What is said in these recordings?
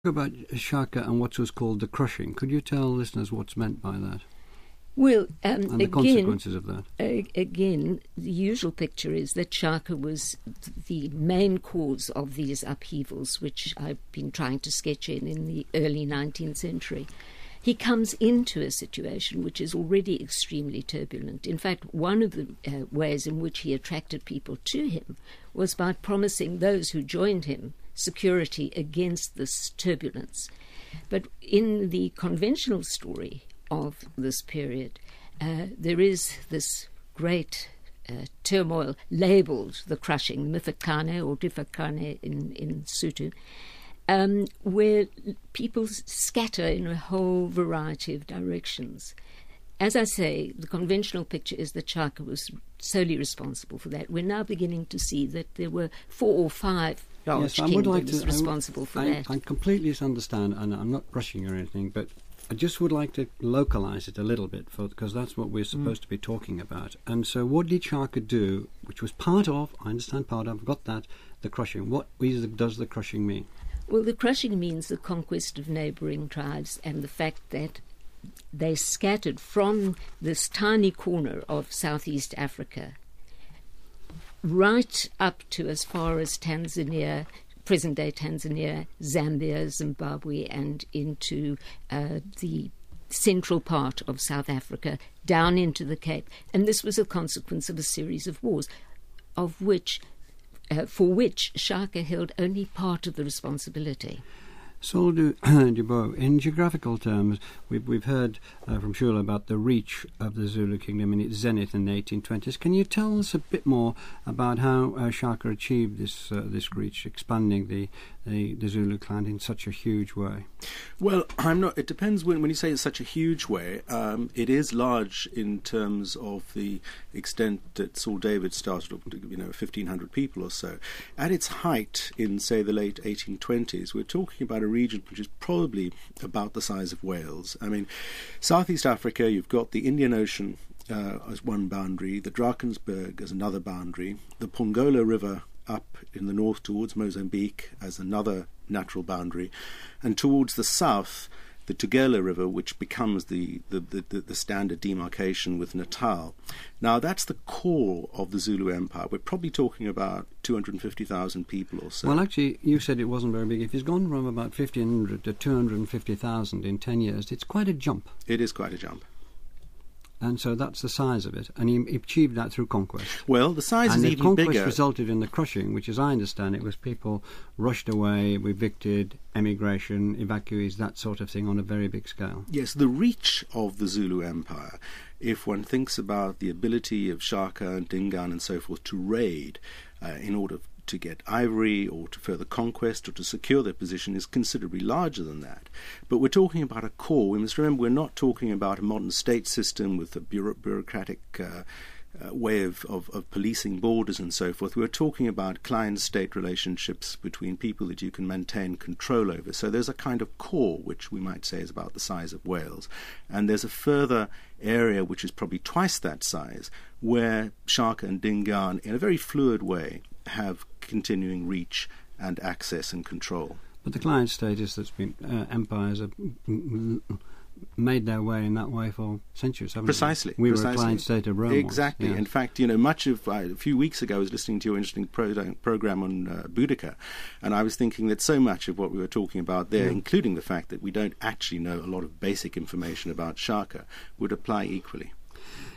About Shaka and what was called the crushing. Could you tell listeners what's meant by that? Well, and the consequences of that? Again, the usual picture is that Shaka was the main cause of these upheavals, which I've been trying to sketch in the early 19th century. He comes into a situation which is already extremely turbulent. In fact, one of the ways in which he attracted people to him was by promising those who joined him security against this turbulence. But in the conventional story of this period, there is this great turmoil labelled the crushing, Mifakane or Difakane in Sotho, where people scatter in a whole variety of directions. As I say, the conventional picture is that Shaka was solely responsible for that. We're now beginning to see that there were 4 or 5 large kingdoms responsible for that. I completely understand, and I'm not rushing or anything, but I just would like to localise it a little bit, because that's what we're supposed to be talking about. And so what did Shaka do, which was part of, I understand part of, I've got that, the crushing. What does the crushing mean? Well, the crushing means the conquest of neighbouring tribes and the fact that they scattered from this tiny corner of Southeast Africa right up to as far as Tanzania, present-day Tanzania, Zambia, Zimbabwe, and into the central part of South Africa, down into the Cape. And this was a consequence of a series of wars, for which Shaka held only part of the responsibility. Saul Dubois, in geographical terms, we've heard from Shula about the reach of the Zulu kingdom in its zenith in the 1820s. Can you tell us a bit more about how Shaka achieved this reach, expanding the Zulu clan in such a huge way? Well, I'm not. It depends when you say it's such a huge way. It is large in terms of the extent that Saul David started, 1,500 people or so. At its height in, say, the late 1820s, we're talking about a region which is probably about the size of Wales. I mean, Southeast Africa, you've got the Indian Ocean as one boundary, the Drakensberg as another boundary, the Pongola River up in the north towards Mozambique as another natural boundary, and towards the south, the Tugela River, which becomes the standard demarcation with Natal. Now, that's the core of the Zulu Empire. We're probably talking about 250,000 people or so. Well, actually, you said it wasn't very big. If it's gone from about 1,500 to 250,000 in 10 years, it's quite a jump. It is quite a jump. And so that's the size of it. And he achieved that through conquest. Well, the size is even bigger. And the conquest resulted in the crushing, which, as I understand it, was people rushed away, evicted, emigration, evacuees, that sort of thing on a very big scale. Yes, the reach of the Zulu Empire, if one thinks about the ability of Shaka and Dingaan and so forth to raid in order to get ivory or to further conquest or to secure their position, is considerably larger than that. But we're talking about a core. We must remember we're not talking about a modern state system with a bureaucratic way of policing borders and so forth. We're talking about client-state relationships between people that you can maintain control over. So there's a kind of core which we might say is about the size of Wales. And there's a further area which is probably twice that size where Shaka and Dingaan, in a very fluid way, have continuing reach and access and control. But the client status that's been empires have made their way in that way for centuries, haven't Precisely. We Precisely. were a client state of Rome. Exactly. Once, yeah. In fact, a few weeks ago I was listening to your interesting program on Boudica, and I was thinking that so much of what we were talking about there, including the fact that we don't actually know a lot of basic information about Shaka, would apply equally.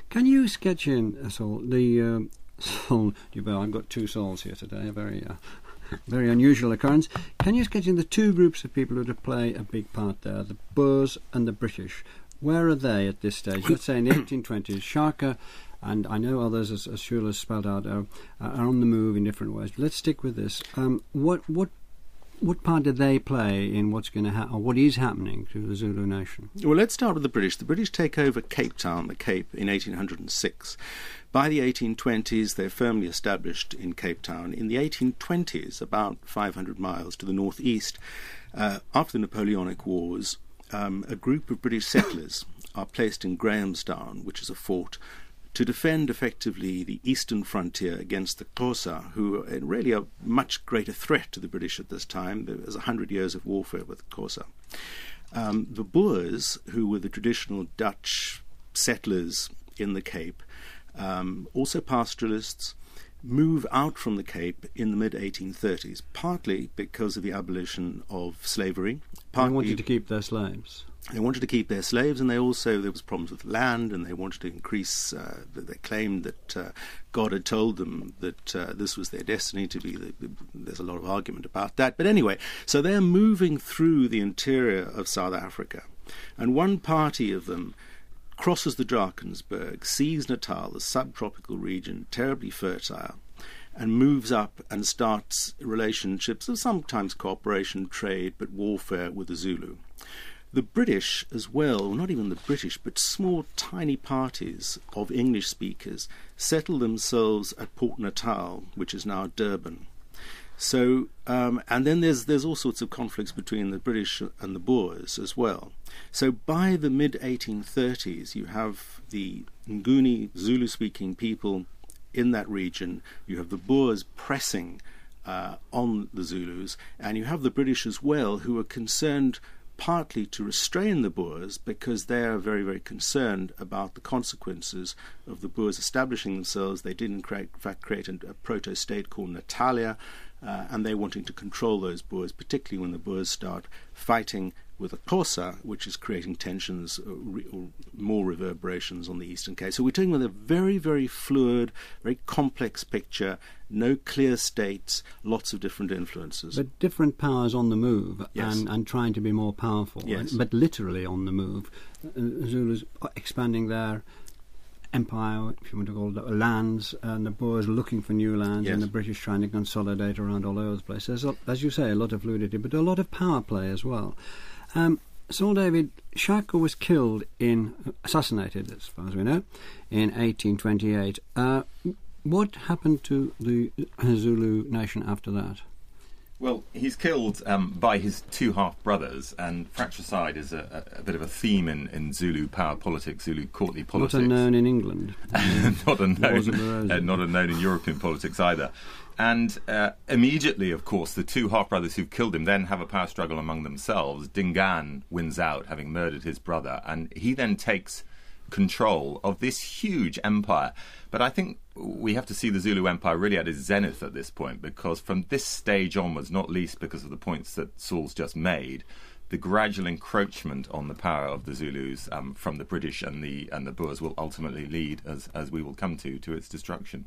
Can you sketch in, Saul, the Saul Dubois? I've got two Sauls here today, a very unusual occurrence. Can you sketch in the two groups of people who would play a big part there, the Boers and the British? Where are they at this stage? Let's say in the 1820s, Shaka, and I know others, as Shula spelled out, are on the move in different ways. But let's stick with this. What part do they play in what's going to happen, or what is happening to the Zulu nation? Well, let's start with the British. The British take over Cape Town, the Cape, in 1806. By the 1820s, they're firmly established in Cape Town. In the 1820s, about 500 miles to the northeast, after the Napoleonic Wars, a group of British settlers are placed in Grahamstown, which is a fort to defend effectively the eastern frontier against the Xhosa, who are really a much greater threat to the British at this time. There was 100 years of warfare with Xhosa. The Boers, who were the traditional Dutch settlers in the Cape, also pastoralists, move out from the Cape in the mid-1830s, partly because of the abolition of slavery. They wanted to keep their slaves. They wanted to keep their slaves, and there was problems with land, and they wanted to increase. They claimed that God had told them that this was their destiny to be. There's a lot of argument about that, but anyway, so they're moving through the interior of South Africa, and one party of them crosses the Drakensberg, sees Natal, the subtropical region, terribly fertile, and moves up and starts relationships of sometimes cooperation, trade, but warfare with the Zulu. The British as well, not even the British, but small, tiny parties of English speakers settle themselves at Port Natal, which is now Durban. So, and then there's all sorts of conflicts between the British and the Boers as well. So by the mid-1830s, you have the Nguni Zulu-speaking people in that region. You have the Boers pressing on the Zulus, and you have the British as well, who are concerned partly to restrain the Boers because they are very, very concerned about the consequences of the Boers establishing themselves. They did in fact create a proto-state called Natalia, and they're wanting to control those Boers, particularly when the Boers start fighting with the Xhosa, which is creating tensions or more reverberations on the Eastern Cape. So we're dealing with a very, very fluid, very complex picture, no clear states, lots of different influences. But different powers on the move, yes, and trying to be more powerful, yes, but literally on the move. Zulus expanding their empire, if you want to call it, lands, and the Boers looking for new lands, yes, and the British trying to consolidate around all those places. There's, as you say, a lot of fluidity, but a lot of power play as well. Saul David, Shaka was assassinated, as far as we know, in 1828. What happened to the Zulu nation after that? Well, he's killed by his two half-brothers, and fratricide is a bit of a theme in Zulu power politics, Zulu courtly politics. Not unknown in England. Not unknown in European politics either. And immediately, of course, the two half-brothers who've killed him then have a power struggle among themselves. Dingaan wins out, having murdered his brother, and he then takes control of this huge empire. But I think we have to see the Zulu Empire really at its zenith at this point, because from this stage onwards, not least because of the points that Saul's just made, the gradual encroachment on the power of the Zulus from the British and the Boers will ultimately lead, as we will come to its destruction.